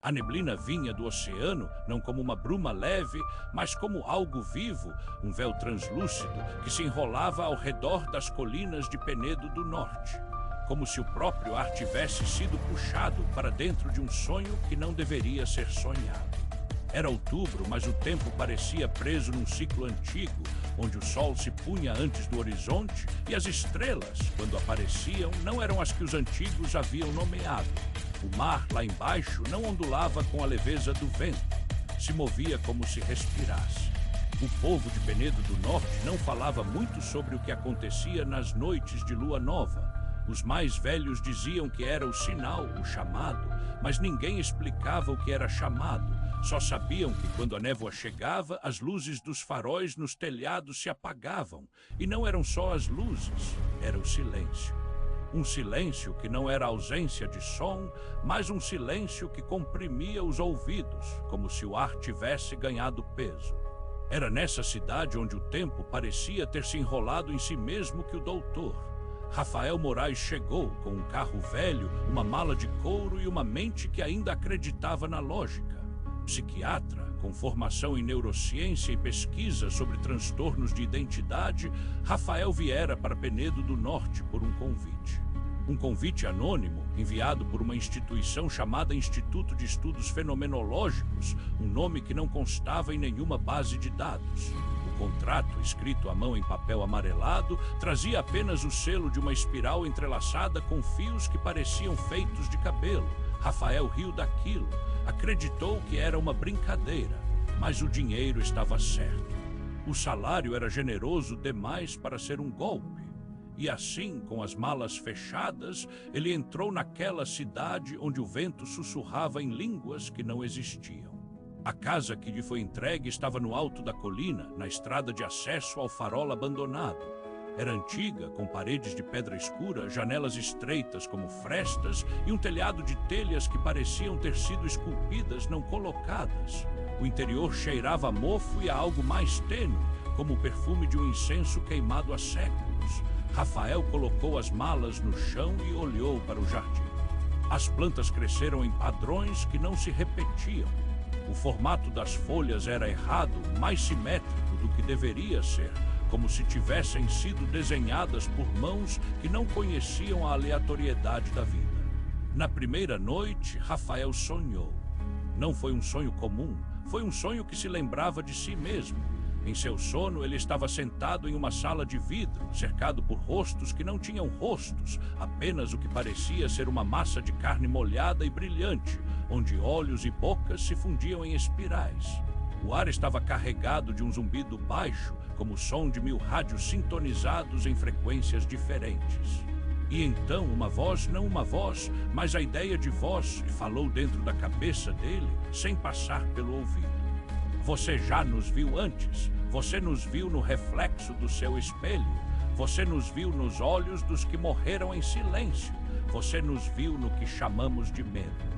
A neblina vinha do oceano, não como uma bruma leve, mas como algo vivo, um véu translúcido que se enrolava ao redor das colinas de Penedo do Norte, como se o próprio ar tivesse sido puxado para dentro de um sonho que não deveria ser sonhado. Era outubro, mas o tempo parecia preso num ciclo antigo, onde o sol se punha antes do horizonte e as estrelas, quando apareciam, não eram as que os antigos haviam nomeado. O mar, lá embaixo, não ondulava com a leveza do vento, se movia como se respirasse. O povo de Penedo do Norte não falava muito sobre o que acontecia nas noites de lua nova. Os mais velhos diziam que era o sinal, o chamado, mas ninguém explicava o que era chamado. Só sabiam que, quando a névoa chegava, as luzes dos faróis nos telhados se apagavam. E não eram só as luzes, era o silêncio. Um silêncio que não era ausência de som, mas um silêncio que comprimia os ouvidos, como se o ar tivesse ganhado peso. Era nessa cidade onde o tempo parecia ter se enrolado em si mesmo que o doutor Rafael Moraes chegou com um carro velho, uma mala de couro e uma mente que ainda acreditava na lógica. Psiquiatra, com formação em neurociência e pesquisa sobre transtornos de identidade, Rafael viera para Penedo do Norte por um convite. Um convite anônimo, enviado por uma instituição chamada Instituto de Estudos Fenomenológicos, um nome que não constava em nenhuma base de dados. O contrato, escrito à mão em papel amarelado, trazia apenas o selo de uma espiral entrelaçada com fios que pareciam feitos de cabelo. Rafael riu daquilo, acreditou que era uma brincadeira, mas o dinheiro estava certo. O salário era generoso demais para ser um golpe. E assim, com as malas fechadas, ele entrou naquela cidade onde o vento sussurrava em línguas que não existiam. A casa que lhe foi entregue estava no alto da colina, na estrada de acesso ao farol abandonado. Era antiga, com paredes de pedra escura, janelas estreitas como frestas e um telhado de telhas que pareciam ter sido esculpidas, não colocadas. O interior cheirava a mofo e a algo mais tênue, como o perfume de um incenso queimado há séculos. Rafael colocou as malas no chão e olhou para o jardim. As plantas cresceram em padrões que não se repetiam. O formato das folhas era errado, mais simétrico do que deveria ser, como se tivessem sido desenhadas por mãos que não conheciam a aleatoriedade da vida. Na primeira noite, Rafael sonhou. Não foi um sonho comum, foi um sonho que se lembrava de si mesmo. Em seu sono, ele estava sentado em uma sala de vidro, cercado por rostos que não tinham rostos, apenas o que parecia ser uma massa de carne molhada e brilhante, onde olhos e bocas se fundiam em espirais. O ar estava carregado de um zumbido baixo, como o som de 1000 rádios sintonizados em frequências diferentes. E então uma voz, não uma voz, mas a ideia de voz, falou dentro da cabeça dele, sem passar pelo ouvido. Você já nos viu antes, você nos viu no reflexo do seu espelho, você nos viu nos olhos dos que morreram em silêncio, você nos viu no que chamamos de medo.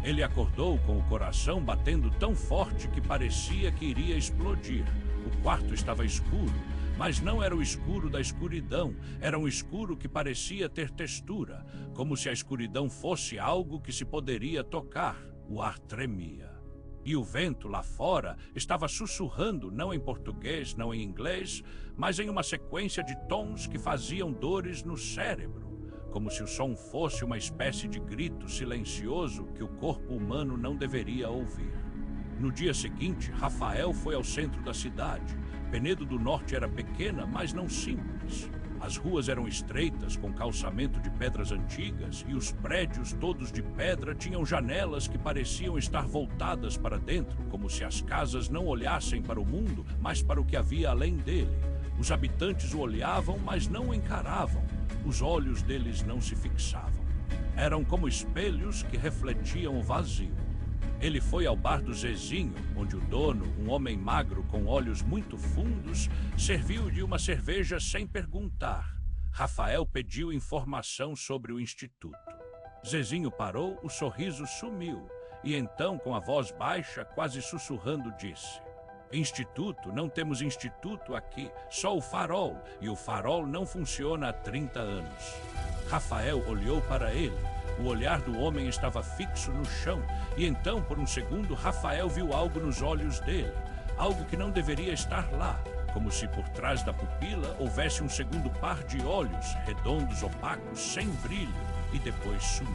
Ele acordou com o coração batendo tão forte que parecia que iria explodir. O quarto estava escuro, mas não era o escuro da escuridão, era um escuro que parecia ter textura, como se a escuridão fosse algo que se poderia tocar. O ar tremia. E o vento lá fora estava sussurrando, não em português, não em inglês, mas em uma sequência de tons que faziam dores no cérebro, como se o som fosse uma espécie de grito silencioso que o corpo humano não deveria ouvir. No dia seguinte, Rafael foi ao centro da cidade. Penedo do Norte era pequena, mas não simples. As ruas eram estreitas, com calçamento de pedras antigas, e os prédios, todos de pedra, tinham janelas que pareciam estar voltadas para dentro, como se as casas não olhassem para o mundo, mas para o que havia além dele. Os habitantes o olhavam, mas não o encaravam. Os olhos deles não se fixavam. Eram como espelhos que refletiam o vazio. Ele foi ao bar do Zezinho, onde o dono, um homem magro com olhos muito fundos, serviu-lhe uma cerveja sem perguntar. Rafael pediu informação sobre o instituto. Zezinho parou, o sorriso sumiu, e então, com a voz baixa, quase sussurrando, disse: Instituto? Não temos instituto aqui, só o farol, e o farol não funciona há 30 anos. Rafael olhou para ele. O olhar do homem estava fixo no chão, e então, por um segundo, Rafael viu algo nos olhos dele. Algo que não deveria estar lá, como se por trás da pupila houvesse um segundo par de olhos, redondos, opacos, sem brilho, e depois sumiu.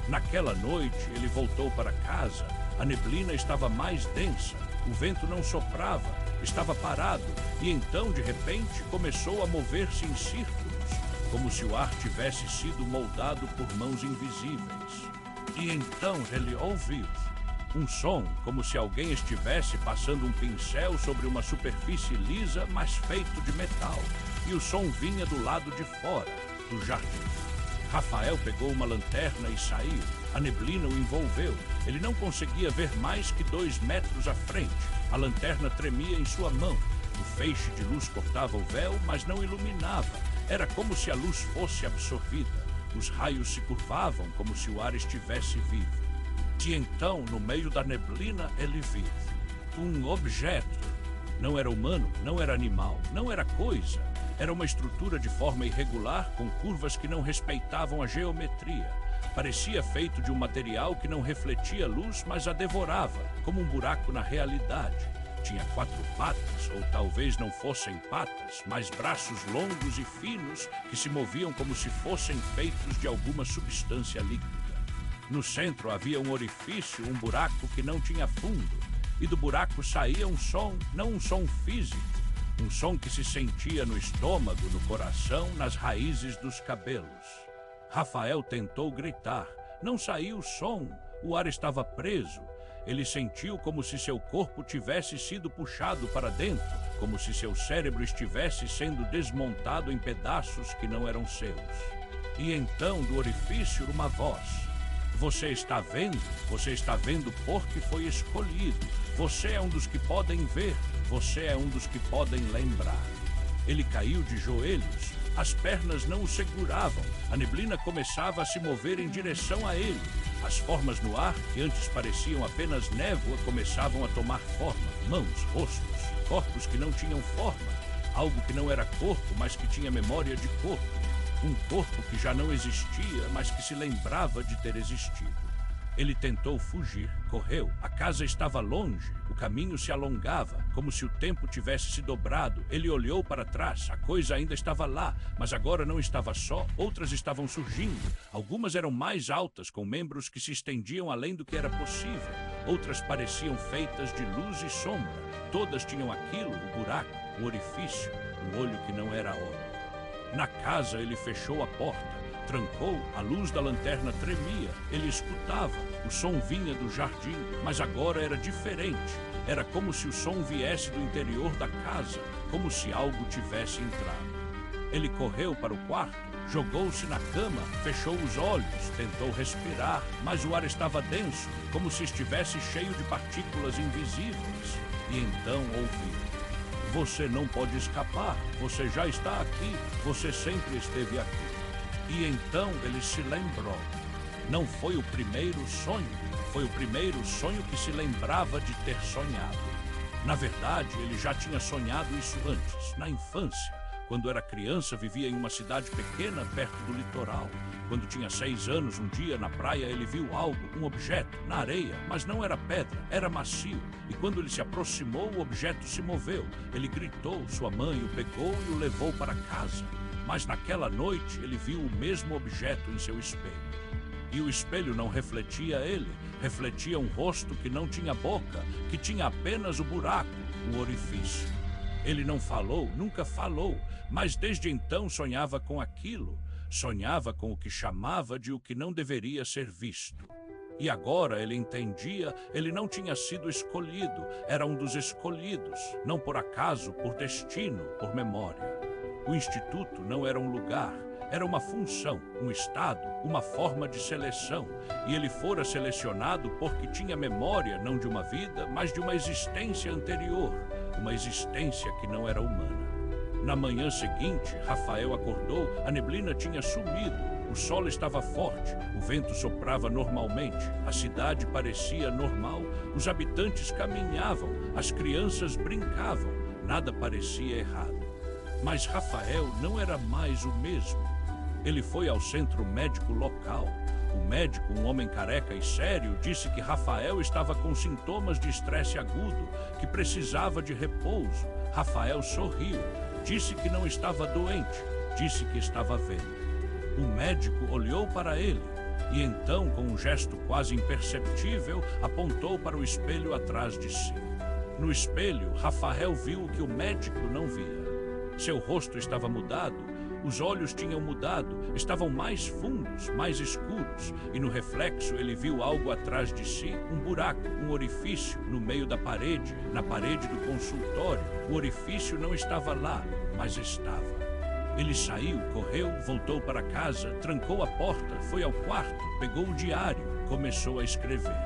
Naquela noite, ele voltou para casa. A neblina estava mais densa, o vento não soprava, estava parado, e então, de repente, começou a mover-se em círculos, como se o ar tivesse sido moldado por mãos invisíveis. E então ele ouviu um som, como se alguém estivesse passando um pincel sobre uma superfície lisa, mas feito de metal, e o som vinha do lado de fora, do jardim. Rafael pegou uma lanterna e saiu. A neblina o envolveu. Ele não conseguia ver mais que 2 metros à frente. A lanterna tremia em sua mão. O feixe de luz cortava o véu, mas não iluminava. Era como se a luz fosse absorvida. Os raios se curvavam, como se o ar estivesse vivo. E então, no meio da neblina, ele viu um objeto. Não era humano, não era animal, não era coisa. Era uma estrutura de forma irregular, com curvas que não respeitavam a geometria. Parecia feito de um material que não refletia luz, mas a devorava, como um buraco na realidade. Tinha 4 patas, ou talvez não fossem patas, mas braços longos e finos que se moviam como se fossem feitos de alguma substância líquida. No centro havia um orifício, um buraco que não tinha fundo, e do buraco saía um som, não um som físico, um som que se sentia no estômago, no coração, nas raízes dos cabelos. Rafael tentou gritar. Não saiu o som. O ar estava preso. Ele sentiu como se seu corpo tivesse sido puxado para dentro, como se seu cérebro estivesse sendo desmontado em pedaços que não eram seus. E então, do orifício, uma voz. Você está vendo? Você está vendo porque foi escolhido. Você é um dos que podem ver. Você é um dos que podem lembrar. Ele caiu de joelhos. As pernas não o seguravam. A neblina começava a se mover em direção a ele. As formas no ar, que antes pareciam apenas névoa, começavam a tomar forma. Mãos, rostos, corpos que não tinham forma. Algo que não era corpo, mas que tinha memória de corpo. Um corpo que já não existia, mas que se lembrava de ter existido. Ele tentou fugir, correu. A casa estava longe, o caminho se alongava, como se o tempo tivesse se dobrado. Ele olhou para trás, a coisa ainda estava lá, mas agora não estava só, outras estavam surgindo. Algumas eram mais altas, com membros que se estendiam além do que era possível. Outras pareciam feitas de luz e sombra. Todas tinham aquilo, o buraco, o orifício, o olho que não era olho. Na casa ele fechou a porta. Trancou, a luz da lanterna tremia, ele escutava, o som vinha do jardim, mas agora era diferente. Era como se o som viesse do interior da casa, como se algo tivesse entrado. Ele correu para o quarto, jogou-se na cama, fechou os olhos, tentou respirar, mas o ar estava denso, como se estivesse cheio de partículas invisíveis. E então ouviu. Você não pode escapar, você já está aqui, você sempre esteve aqui. E então ele se lembrou. Não foi o primeiro sonho, foi o primeiro sonho que se lembrava de ter sonhado. Na verdade, ele já tinha sonhado isso antes, na infância. Quando era criança, vivia em uma cidade pequena perto do litoral. Quando tinha 6 anos, um dia na praia ele viu algo, um objeto, na areia, mas não era pedra, era macio. E quando ele se aproximou, o objeto se moveu. Ele gritou, sua mãe o pegou e o levou para casa. Mas naquela noite ele viu o mesmo objeto em seu espelho. E o espelho não refletia ele, refletia um rosto que não tinha boca, que tinha apenas o buraco, o orifício. Ele não falou, nunca falou, mas desde então sonhava com aquilo, sonhava com o que chamava de o que não deveria ser visto. E agora ele entendia, ele não tinha sido escolhido, era um dos escolhidos, não por acaso, por destino, por memória. O instituto não era um lugar, era uma função, um estado, uma forma de seleção. E ele fora selecionado porque tinha memória não de uma vida, mas de uma existência anterior, uma existência que não era humana. Na manhã seguinte, Rafael acordou, a neblina tinha sumido, o sol estava forte, o vento soprava normalmente, a cidade parecia normal, os habitantes caminhavam, as crianças brincavam, nada parecia errado. Mas Rafael não era mais o mesmo. Ele foi ao centro médico local. O médico, um homem careca e sério, disse que Rafael estava com sintomas de estresse agudo, que precisava de repouso. Rafael sorriu, disse que não estava doente, disse que estava vendo. O médico olhou para ele e então, com um gesto quase imperceptível, apontou para o espelho atrás de si. No espelho, Rafael viu o que o médico não via. Seu rosto estava mudado, os olhos tinham mudado, estavam mais fundos, mais escuros, e no reflexo ele viu algo atrás de si, um buraco, um orifício no meio da parede, na parede do consultório. O orifício não estava lá, mas estava. Ele saiu, correu, voltou para casa, trancou a porta, foi ao quarto, pegou o diário, começou a escrever.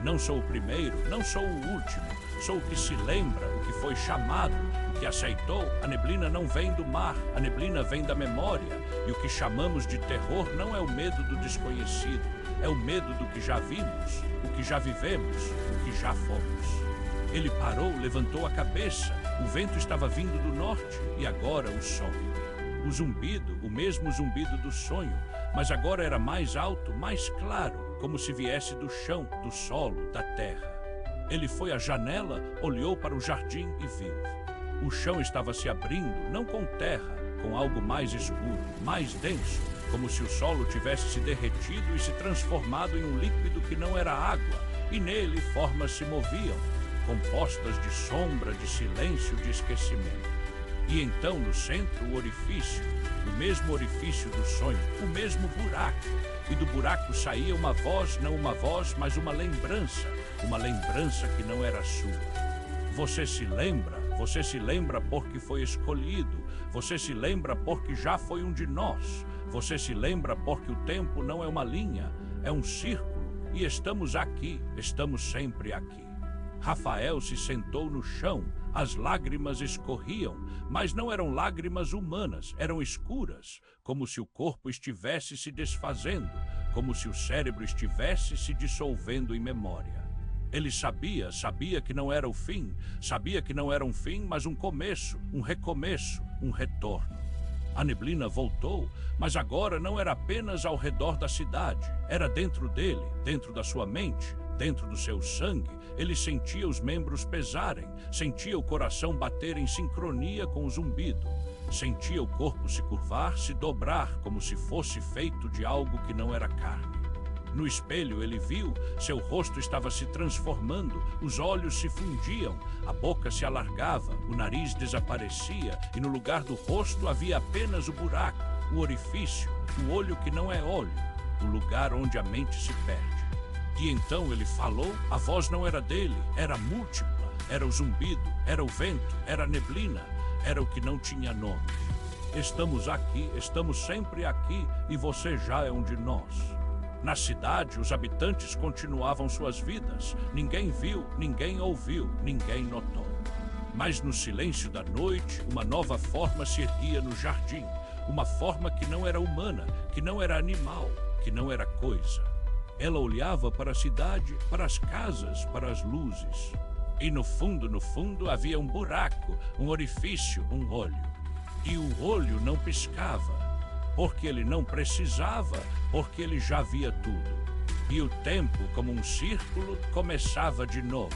Não sou o primeiro, não sou o último, sou o que se lembra, o que foi chamado, o que aceitou. A neblina não vem do mar, a neblina vem da memória, e o que chamamos de terror não é o medo do desconhecido, é o medo do que já vimos, o que já vivemos, o que já fomos. Ele parou, levantou a cabeça, o vento estava vindo do norte, e agora o sol. O zumbido, o mesmo zumbido do sonho, mas agora era mais alto, mais claro, como se viesse do chão, do solo, da terra. Ele foi à janela, olhou para o jardim e viu. O chão estava se abrindo, não com terra, com algo mais escuro, mais denso, como se o solo tivesse se derretido e se transformado em um líquido que não era água, e nele formas se moviam, compostas de sombra, de silêncio, de esquecimento. E então, no centro, o orifício, o mesmo orifício do sonho, o mesmo buraco. E do buraco saía uma voz, não uma voz, mas uma lembrança que não era sua. Você se lembra porque foi escolhido, você se lembra porque já foi um de nós, você se lembra porque o tempo não é uma linha, é um círculo, e estamos aqui, estamos sempre aqui. Rafael se sentou no chão, as lágrimas escorriam, mas não eram lágrimas humanas, eram escuras, como se o corpo estivesse se desfazendo, como se o cérebro estivesse se dissolvendo em memória. Ele sabia que não era o fim, sabia que não era um fim, mas um começo, um recomeço, um retorno. A neblina voltou, mas agora não era apenas ao redor da cidade, era dentro dele, dentro da sua mente, dentro do seu sangue. Ele sentia os membros pesarem, sentia o coração bater em sincronia com o zumbido, sentia o corpo se curvar, se dobrar, como se fosse feito de algo que não era carne. No espelho ele viu, seu rosto estava se transformando, os olhos se fundiam, a boca se alargava, o nariz desaparecia e no lugar do rosto havia apenas o buraco, o orifício, o olho que não é olho, o lugar onde a mente se perde. E então ele falou, a voz não era dele, era múltipla, era o zumbido, era o vento, era a neblina, era o que não tinha nome. Estamos aqui, estamos sempre aqui e você já é um de nós. Na cidade, os habitantes continuavam suas vidas. Ninguém viu, ninguém ouviu, ninguém notou. Mas no silêncio da noite, uma nova forma se erguia no jardim. Uma forma que não era humana, que não era animal, que não era coisa. Ela olhava para a cidade, para as casas, para as luzes. E no fundo, havia um buraco, um orifício, um olho. E o olho não piscava. Porque ele não precisava, porque ele já via tudo. E o tempo, como um círculo, começava de novo.